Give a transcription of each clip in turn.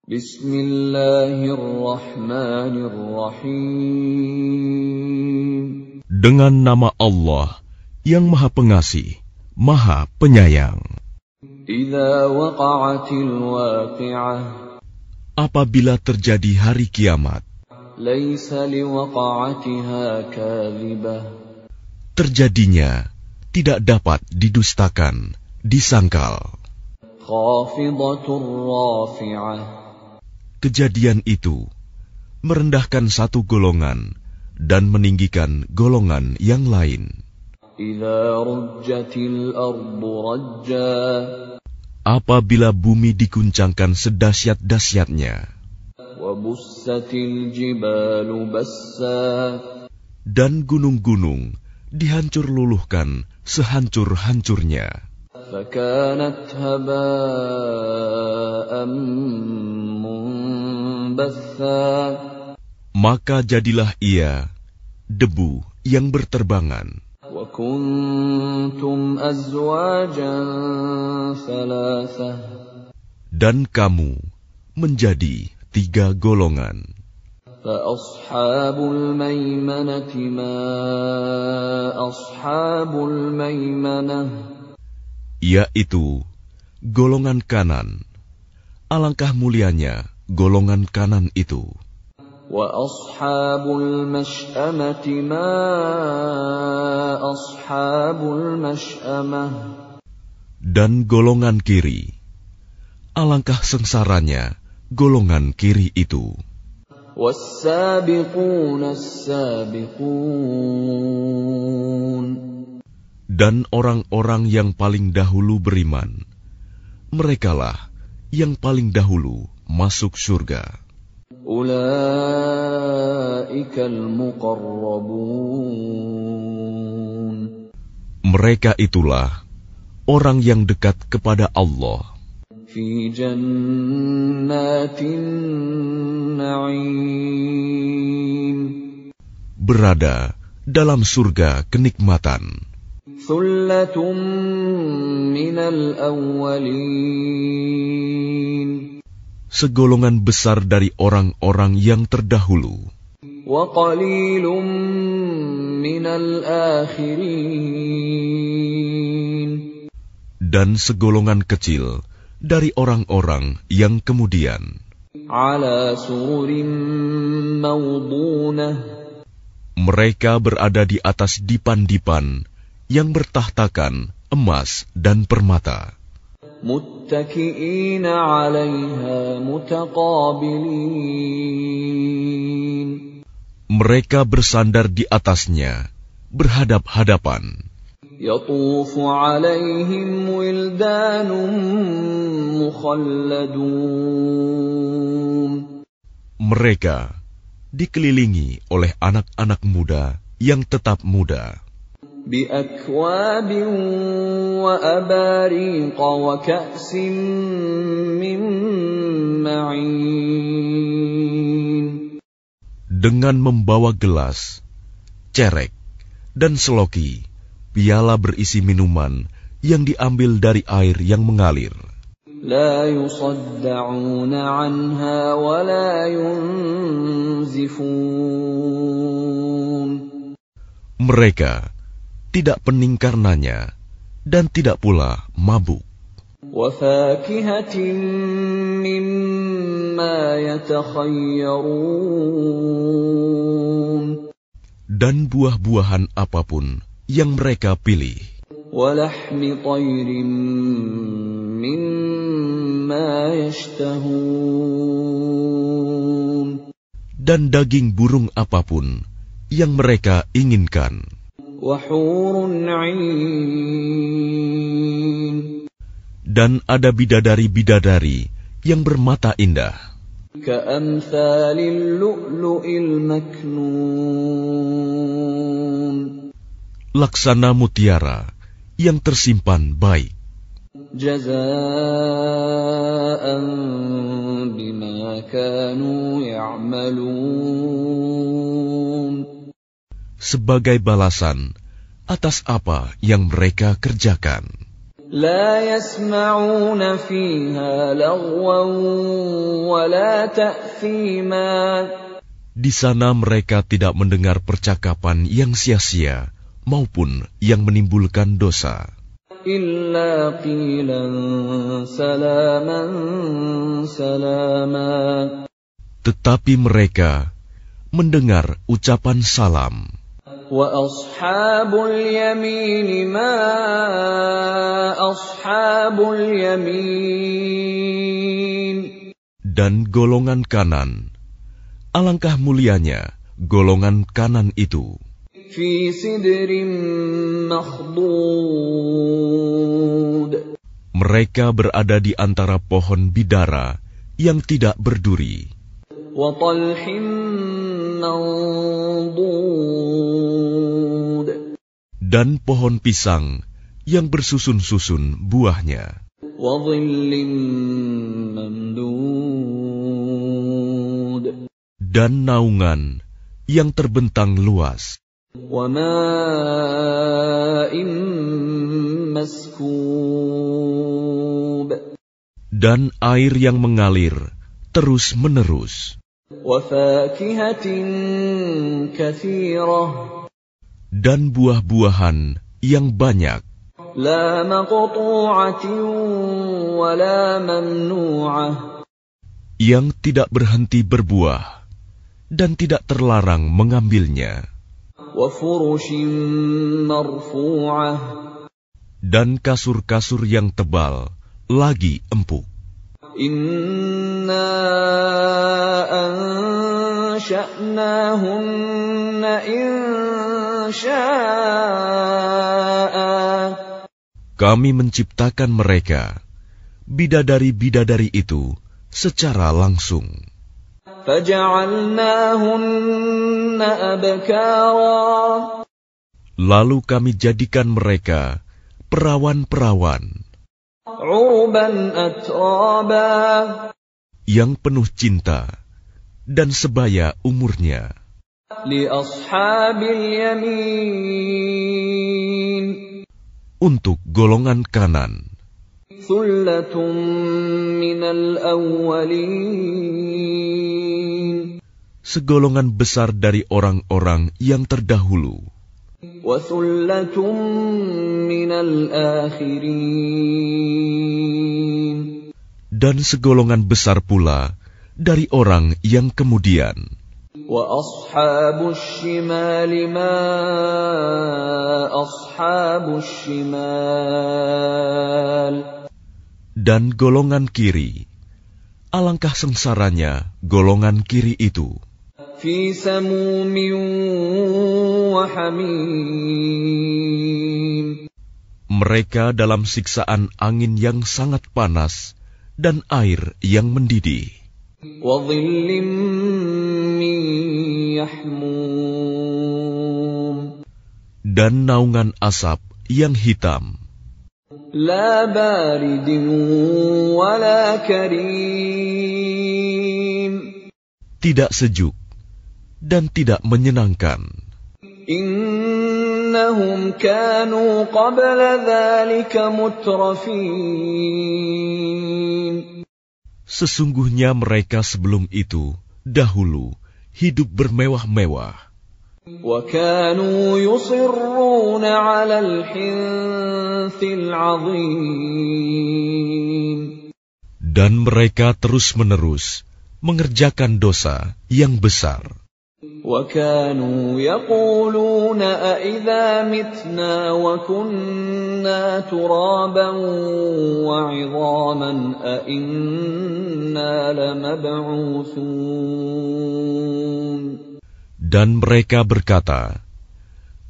Bismillahirrahmanirrahim. Dengan nama Allah yang Maha Pengasih, Maha Penyayang. Idza waqa'atil waqi'ah. Apabila terjadi hari kiamat, Laisa liwaqa'atiha kadhibah. terjadinya tidak dapat didustakan, disangkal. Khafidatur rafi'ah. Kejadian itu merendahkan satu golongan dan meninggikan golongan yang lain. Idza rujjatil ardu rajja. Apabila bumi diguncangkan sedahsyat-dahsyatnya, Wa bussatil jibalu bassa. dan gunung-gunung dihancur luluhkan sehancur-hancurnya, Fakanat haba'an munbatha. maka jadilah ia debu yang berterbangan. Wa kuntum azwajan thalathah. Dan kamu menjadi 3 golongan. Fa ashabul maimanati ma ashabul maimanah. Yaitu golongan kanan. Alangkah mulianya golongan kanan itu. Wa ashabul mash'amati ma ashabul mash'amah. Dan golongan kiri. Alangkah sengsaranya golongan kiri itu. Was-sabiquna as-sabiqun. Dan orang-orang yang paling dahulu beriman, merekalah yang paling dahulu masuk surga. Ulaikal muqarrabun. Mereka itulah orang yang dekat kepada Allah Fi jannatin na'im. berada dalam surga kenikmatan. Thullatun minal awwalin. Segolongan besar dari orang-orang yang terdahulu, Wa qalilun minal akhirin. dan segolongan kecil dari orang-orang yang kemudian. Ala sururin mawdunah. Mereka berada di atas dipan-dipan yang bertahtakan emas dan permata. Muttaki'ina 'alaiha mutaqabilin. Mereka bersandar di atasnya, berhadap-hadapan. Yatufu 'alaihim wildanun mukhalladun. Mereka dikelilingi oleh anak-anak muda yang tetap muda, Bi akwabin wa abariqa wa ka'sin min ma'in. dengan membawa gelas, cerek, dan seloki, piala berisi minuman yang diambil dari air yang mengalir. La yusadda'una 'anha wa la yunzifun. Mereka tidak pening karenanya dan tidak pula mabuk. Wa fakihatin mimma yatakhayyarun. Dan buah-buahan apapun yang mereka pilih. Wa lahmi tayrin mimma yashtahun. Dan daging burung apapun yang mereka inginkan. Wa hurun 'ain. Dan ada bidadari-bidadari yang bermata indah, Ka'amthalil lu'lu'il maknun. laksana mutiara yang tersimpan baik. Jazaa'an bima kanu ya'malun. Sebagai balasan atas apa yang mereka kerjakan. لا يسمعون فيها لغوا ولا تأثيما. Di sana mereka tidak mendengar percakapan yang sia-sia maupun yang menimbulkan dosa. إلا قيلا سلاما سلاما. Tetapi mereka mendengar ucapan salam. وأصحاب اليمين ما أصحاب اليمين. Dan golongan kanan, alangkah mulianya golongan kanan itu. في سدر مخضود. Mereka berada di antara pohon bidara yang tidak berduri. وطلح منضود. Dan pohon pisang yang bersusun-susun buahnya. وظل ممدود. Dan naungan yang terbentang luas. وماء مسكوب. Dan air yang mengalir terus-menerus. وفاكهة كثيرة. Dan buah-buahan yang banyak. لا مقطوعة ولا ممنوعة. Yang tidak berhenti berbuah dan tidak terlarang mengambilnya. وفرش مرفوعة. Dan kasur-kasur yang tebal lagi empuk. إنا أنشأناهن إنشاء. Kami menciptakan mereka, bidadari-bidadari itu, secara langsung. فجعلناهن أبكارا. Lalu kami jadikan mereka perawan-perawan عربا أترابا. yang penuh cinta dan sebaya umurnya. لأصحاب اليمين. Untuk golongan kanan, ثلة من الأولين. segolongan besar dari orang-orang yang terdahulu. وثلة من الآخرين. Dan segolongan besar pula dari orang yang kemudian. وأصحاب الشمال ما أصحاب الشمال. Dan golongan kiri, alangkah sengsaranya golongan kiri itu. في سموم وحميم. Mereka dalam siksaan angin yang sangat panas dan air yang mendidih. وظل من يحموم. Dan naungan asap yang hitam. لا بارد ولا كريم. Tidak sejuk dan tidak menyenangkan. إنهم كانوا قبل ذلك مترفين. Sesungguhnya mereka sebelum itu, dahulu, hidup bermewah-mewah. وكانوا يصرون على الحنث العظيم. Dan mereka terus-menerus mengerjakan dosa yang besar. وكانوا يقولون أإذا متنا وكنا ترابا وعظاما أإنا لمبعوثون. Dan mereka berkata,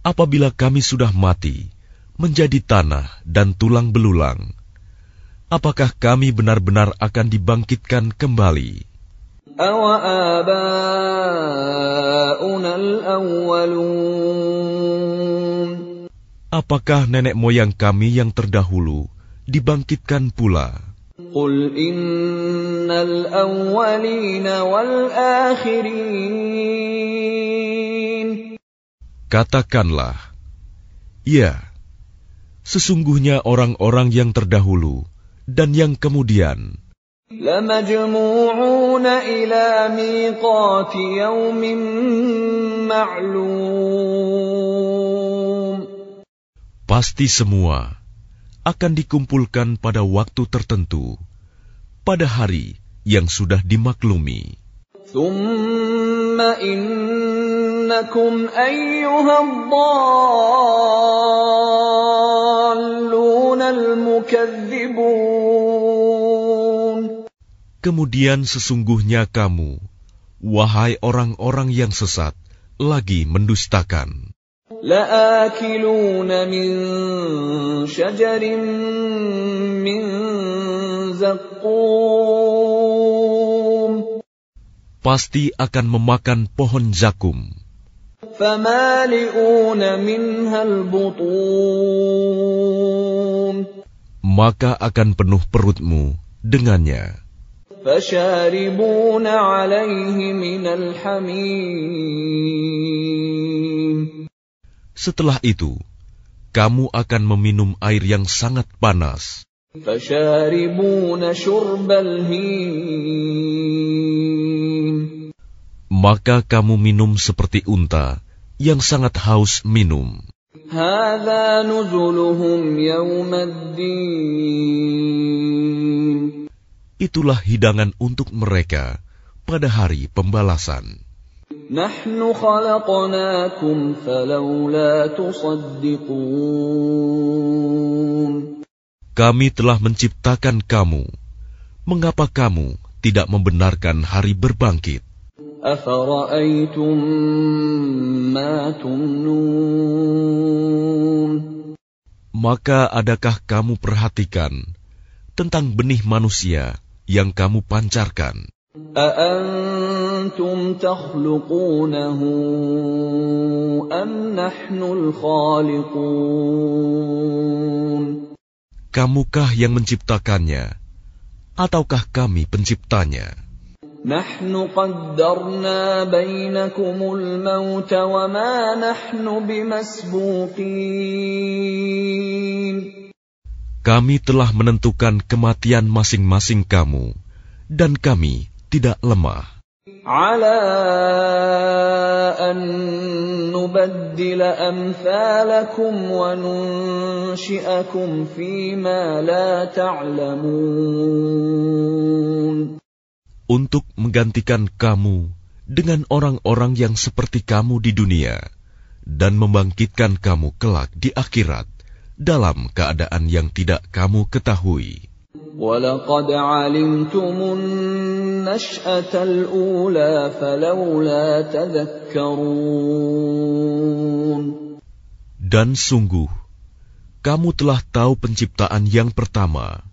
apabila kami sudah mati, menjadi tanah dan tulang belulang, apakah kami benar-benar akan dibangkitkan kembali? أَوَآبَاؤُنَا الْأَوَّلُونَ. Apakah nenek moyang kami yang terdahulu dibangkitkan pula? قُلْ إِنَّ الْأَوَّلِينَ وَالْآخِرِينَ. Katakanlah, ya, Sesungguhnya orang-orang yang terdahulu dan yang kemudian لَمَجْمُوعُونَ إِلَى مِيقَاتِ يَوْمٍ مَّعْلُومٍ. pasti semua akan dikumpulkan pada waktu tertentu, pada hari yang sudah dimaklumi. ثُمَّ إِنَّكُمْ أَيُّهَا الضَّالُّونَ الْمُكَذِّبُونَ. Kemudian sesungguhnya kamu, wahai orang-orang yang sesat, lagi mendustakan. لَآكِلُونَ مِنْ شَجَرٍ مِّنْ زَقُّومٍ. Pasti akan memakan pohon zakum. فَمَالِئُونَ مِنْهَا الْبُطُونَ. Maka akan penuh perutmu dengannya. فَشَارِبُونَ عَلَيْهِ مِنَ الْحَمِيمِ. Setelah itu, kamu akan meminum air yang sangat panas. فَشَارِبُونَ شُرْبَ الْهِيمِ. Maka kamu minum seperti unta yang sangat haus minum. هَذَا نُزُلُهُمْ يَوْمَ الدِّينِ. Itulah hidangan untuk mereka pada hari pembalasan. نَحْنُ خَلَقْنَاكُمْ فَلَوْلَا تُصَدِّقُونَ. Kami telah menciptakan kamu. Mengapa kamu tidak membenarkan hari berbangkit? أَفَرَأَيْتُمْ مَا تُمْنُونَ. Maka adakah kamu perhatikan tentang benih manusia yang kamu pancarkan? أَأَنْتُمْ تَخْلُقُونَهُ أَمْ نَحْنُ الْخَالِقُونَ. Kamukah yang menciptakannya, ataukah kami penciptanya? نَحْنُ قَدَّرْنَا بَيْنَكُمُ الْمَوْتَ وَمَا نَحْنُ بِمَسْبُوقِينَ. Kami telah menentukan kematian masing-masing kamu, dan kami tidak lemah. عَلَىٰ أَن نُّبَدِّلَ أَمْثَالَكُمْ وَنُنشِئَكُمْ فِيمَا لَا تَعْلَمُونَ. Untuk menggantikan kamu dengan orang-orang yang seperti kamu di dunia, dan membangkitkan kamu kelak di akhirat dalam keadaan yang tidak kamu ketahui. وَلَقَدْ عَلِمْتُمُ النَّشْأَةَ الْأُولَىٰ فَلَوْلَا تَذَكَّرُونَ. Dan sungguh, kamu telah tahu penciptaan yang pertama.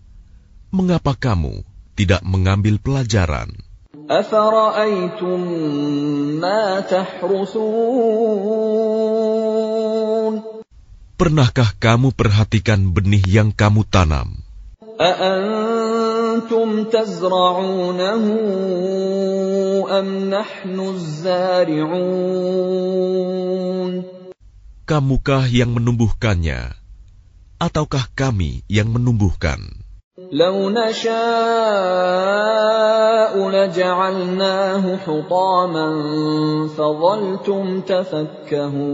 Mengapa kamu tidak mengambil pelajaran? أَفَرَأَيْتُمْ مَا تَحْرُثُونَ. Pernahkah kamu perhatikan benih yang kamu tanam? أَأَنْتُمْ تَزْرَعُونَهُ أَمْ نَحْنُ الزَّارِعُونَ. Kamukah yang menumbuhkannya, ataukah kami yang menumbuhkan? لَوْ نَشَاءُ لَجَعَلْنَاهُ حُطَامًا فَظَلْتُمْ تَفَكَّهُونَ.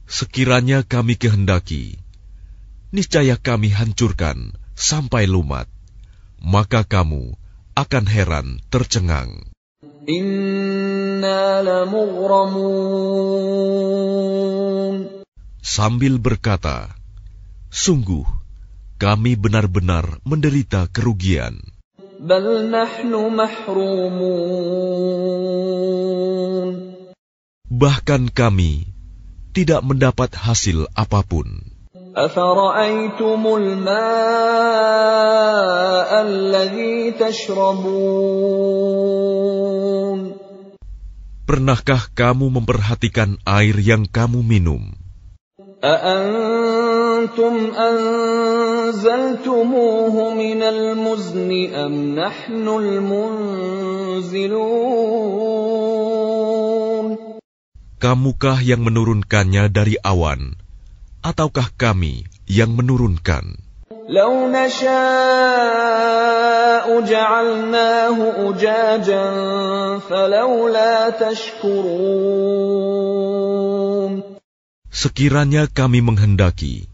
Sekiranya kami kehendaki, niscaya kami hancurkan sampai lumat, maka kamu akan heran tercengang. Inna lamughramun. Sambil berkata, sungguh kami benar-benar menderita kerugian. Bal nahnu mahrumun. Bahkan kami tidak mendapat hasil apapun. Afara'aytumul ma'a alladhi tashrabun. Pernahkah kamu memperhatikan air yang kamu minum? A'antum anzaltumuhu minal muzni am nahnul munzilun. Kamukah yang menurunkannya dari awan, ataukah kami yang menurunkan? لو نشاء جعلناه أجاجا فلولا تشكرون. Sekiranya kami menghendaki,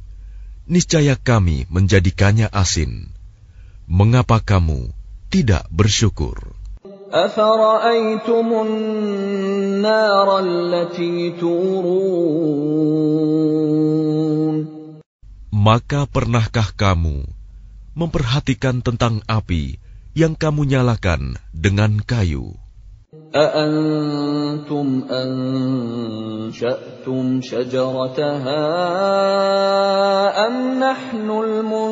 niscaya kami menjadikannya asin. Mengapa kamu tidak bersyukur? أفرأيتم النار التي تورون. Maka pernahkah kamu memperhatikan tentang api yang kamu nyalakan dengan kayu? أأنتم أنشأتم شجرتها أم نحن المنشئون.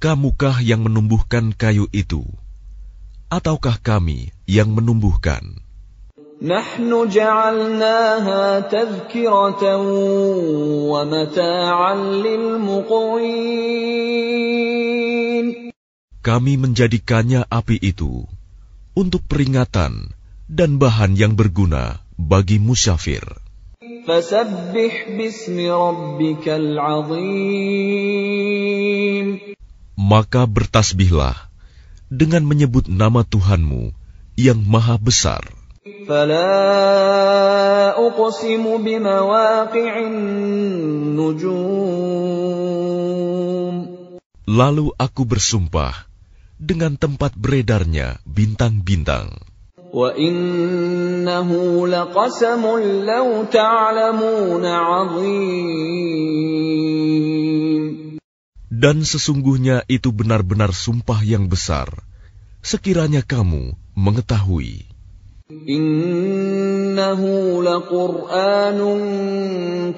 Kamukah yang menumbuhkan kayu itu, ataukah kami yang menumbuhkan? نحن جعلناها تذكرة ومتاعا للمقوين. Kami menjadikannya api itu untuk peringatan dan bahan yang berguna bagi musyafir. فسبح باسم ربك العظيم. Maka bertasbihlah dengan menyebut nama Tuhanmu yang maha besar. فلا أقسم بمواقع النجوم. Lalu aku bersumpah dengan tempat beredarnya bintang-bintang. وإنه لقسم لو تعلمون عظيم. Dan sesungguhnya itu benar-benar sumpah yang besar, sekiranya kamu mengetahui. إنه لقرآن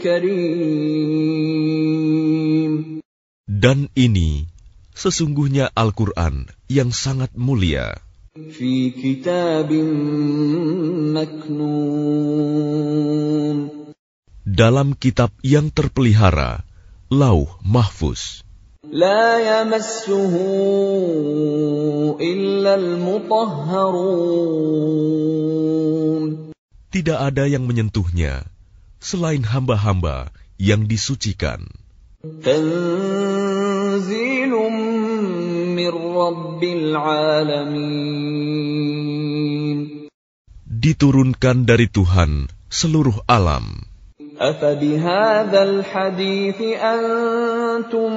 كريم. Dan ini sesungguhnya Al-Quran yang sangat mulia. في كتاب مكنون. Dalam kitab yang terpelihara, Lauh Mahfuz. لا يمسه إلا المطهرون. Tidak ada yang menyentuhnya selain hamba-hamba yang disucikan. تنزيل من رب العالمين. Diturunkan dari Tuhan seluruh alam. أفبهذا الحديث أنتم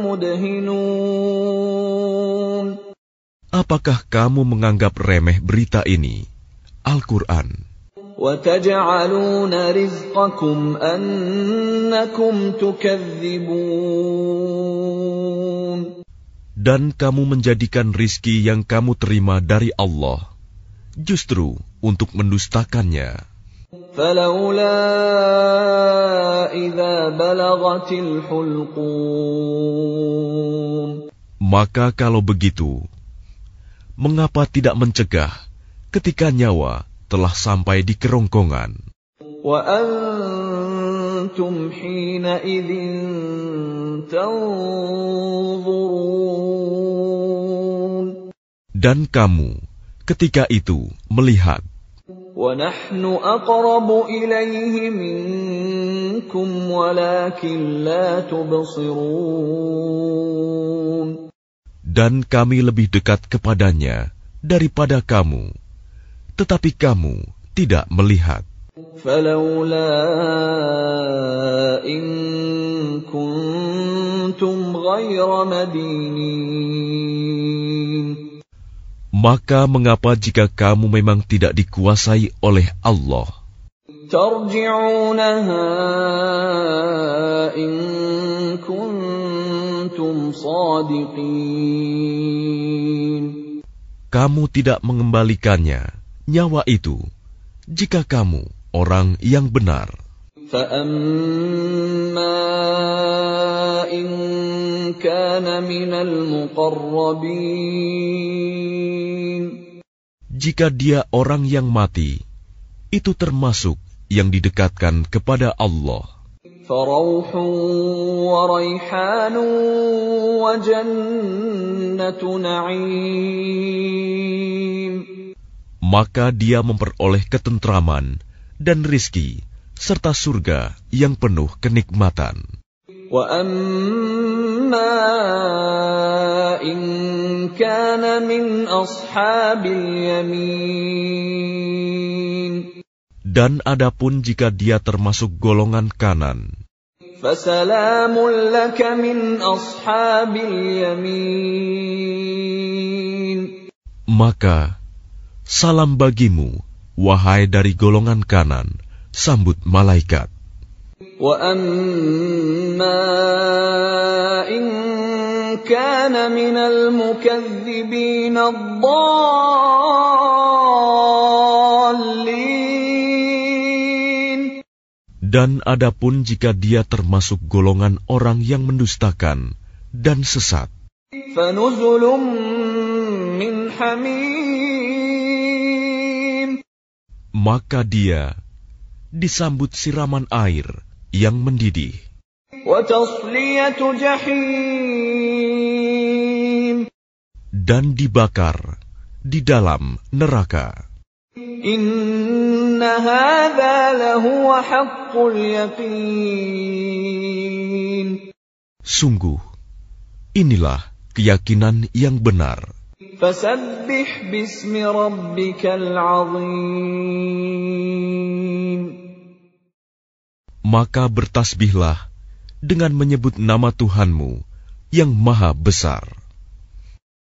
مدهنون. Apakah kamu menganggap remeh berita ini, Al-Quran? وتجعلون رزقكم أنكم تكذبون. Dan kamu menjadikan rizki yang kamu terima dari Allah justru untuk mendustakannya. فلولا إذا بلغت الحلقوم. Maka kalau begitu, mengapa tidak mencegah ketika nyawa telah sampai di kerongkongan? وأنتم حينئذ تنظرون. Dan kamu ketika itu melihat. وَنَحْنُ أَقْرَبُ إِلَيْهِ مِنكُمْ وَلَكِنْ لَا تُبْصِرُونَ. Dan kami lebih dekat kepadanya daripada kamu, tetapi kamu tidak melihat. فَلَوْلَا إِن كُنتُمْ غَيْرَ مَدِينِينَ. Maka mengapa jika kamu memang tidak dikuasai oleh Allah? تَرْجِعُونَهَا إِن كُنتُمْ صَادِقِينَ. Kamu tidak mengembalikannya, nyawa itu, jika kamu orang yang benar. فَأَمَّا إِن كَانَ مِنَ الْمُقَرَّبِينَ. Jika dia orang yang mati, itu termasuk yang didekatkan kepada Allah. فَرَوْحٌ وَرَيْحَانٌ وَجَنَّةُ نَعِيمٍ. Maka dia memperoleh ketentraman dan rizki, serta surga yang penuh kenikmatan. وَأَمَّا إِن كَانَ مِنْ أَصْحَابِ الْيَمِينِ. Dan adapun jika dia termasuk golongan kanan, فَسَلَامٌ لَكَ مِنْ أَصْحَابِ الْيَمِينِ. maka salam bagimu, wahai dari golongan kanan, sambut malaikat. وَأَمَّا إِن كَانَ مِنَ الْمُكَذِّبِينَ الضَّالِّينَ. Dan adapun jika dia termasuk golongan orang yang mendustakan dan sesat, فَنُزُلٌ مِّنْ حَمِيمٍ. maka dia disambut siraman air yang mendidih, وَتَصْلِيَةُ جَحِيمٍ. dan dibakar di dalam neraka. إِنَّ هَذَا لَهُوَ حَقُّ الْيَقِينِ. Sungguh, inilah keyakinan yang benar. فَسَبِّحْ بِاسْمِ رَبِّكَ الْعَظِيمِ. Maka bertasbihlah dengan menyebut nama Tuhanmu yang maha besar.